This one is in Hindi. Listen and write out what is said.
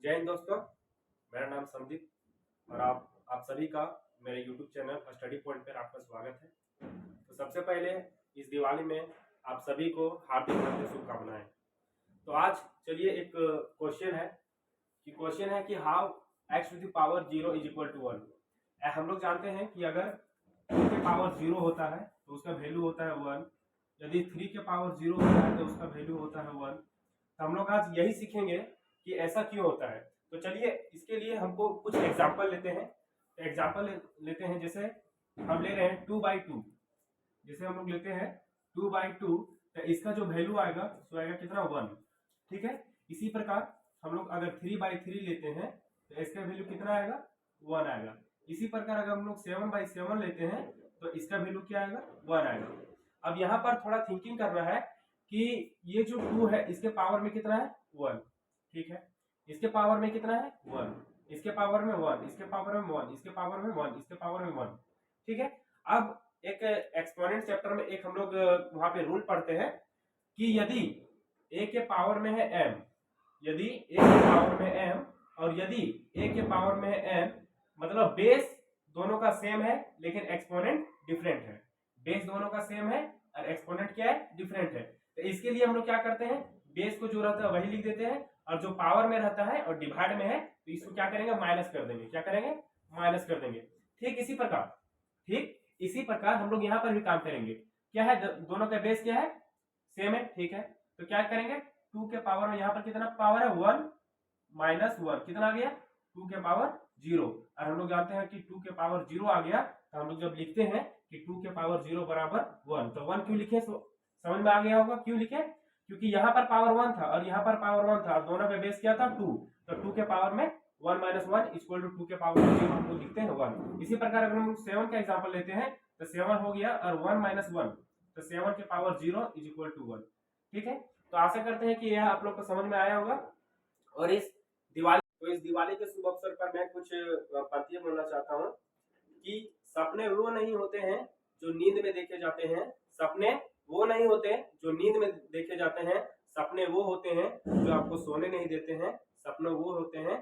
जय हिंद दोस्तों, मेरा नाम संदीप और आप सभी का मेरे YouTube चैनल स्टडी पॉइंट पर आपका स्वागत है। तो सबसे पहले इस दिवाली में आप सभी को हार्दिक शुभकामनाएं। तो आज चलिए एक क्वेश्चन है कि how x to the power 0 is equal to 1। हम लोग जानते हैं कि अगर 2 के पावर 0 होता है तो उसका वैल्यू होता है 1। यदि 3 के पावर 0 होता है तो उसका वैल्यू होता है 1। तो हम लोग आज यही सीखेंगे कि ऐसा क्यों होता है। तो चलिए इसके लिए हमको कुछ एग्जांपल लेते हैं। तो एग्जांपल लेते हैं, जैसे हम ले रहे हैं 2/2। जैसे हम लोग लेते हैं 2/2, तो इसका जो वैल्यू आएगा तो आएगा कितना 1। ठीक है। इसी प्रकार हम लोग अगर 3/3 लेते हैं तो इसका वैल्यू कितना आएगा 1 आएगा। इसी प्रकार अगर हम लोग 7/7 लेते हैं तो इसका वैल्यू क्या आएगा 1 आएगा। अब यहाँ पर थोड़ा थिंकिंग करना है कि ये जो 2 है इसके पावर में कितना है 1। ठीक है। इसके पावर में कितना है 1, इसके पावर में 1, इसके पावर में 1, इसके पावर में 1, इसके पावर में 1। ठीक है। अब एक एक्सपोनेंट चैप्टर में एक हम लोग वहां पे रूल पढ़ते हैं कि यदि a के पावर में है m, यदि a के पावर में m और यदि a के पावर में है n, मतलब बेस दोनों का सेम है लेकिन एक्सपोनेंट डिफरेंट है। बेस दोनों का सेम है और एक्सपोनेंट क्या है डिफरेंट है। तो इसके लिए हम लोग क्या करते हैं, बेस को जो रहता है वही लिख देते हैं और जो पावर में रहता है और डिवाइड में है तो इसको क्या करेंगे माइनस कर देंगे। क्या करेंगे माइनस कर देंगे। ठीक इसी प्रकार हम लोग यहाँ पर भी काम करेंगे। क्या है, दोनों का बेस क्या है सेम है। ठीक है। तो क्या करेंगे 2 के पावर में यहाँ पर कितना पावर है 1 माइनस 1, कितना आ गया 2 के पावर 0। और हम लोग जानते हैं कि 2 के पावर 0 आ गया तो हम लोग जब लिखते हैं कि 2 के पावर 0 बराबर 1, तो 1 क्यों लिखे समझ में आ गया होगा क्यों लिखे, क्योंकि यहाँ पर पावर 1 था और यहाँ पर पावर 1 था और दोनों का बेस क्या था 2। तो 2 के पावर में 1 माइनस 1 इक्वल टू 2 के पावर 0 हम लोग लिखते हैं 1। इसी प्रकार अगर हम 7 का एग्जांपल लेते हैं तो 7 हो गया और 1 माइनस 1, तो 7 के पावर 0 इज इक्वल टू 1। ठीक है। तो आशा करते हैं कि यह आप लोग को समझ में आया होगा। और इस दिवाली के शुभ अवसर पर मैं कुछ पंक्तियां बोलना चाहता हूँ कि सपने वो नहीं होते हैं जो नींद में देखे जाते हैं, सपने वो नहीं होते जो नींद में देखे जाते हैं, सपने वो होते हैं जो आपको सोने नहीं देते हैं, सपने वो होते हैं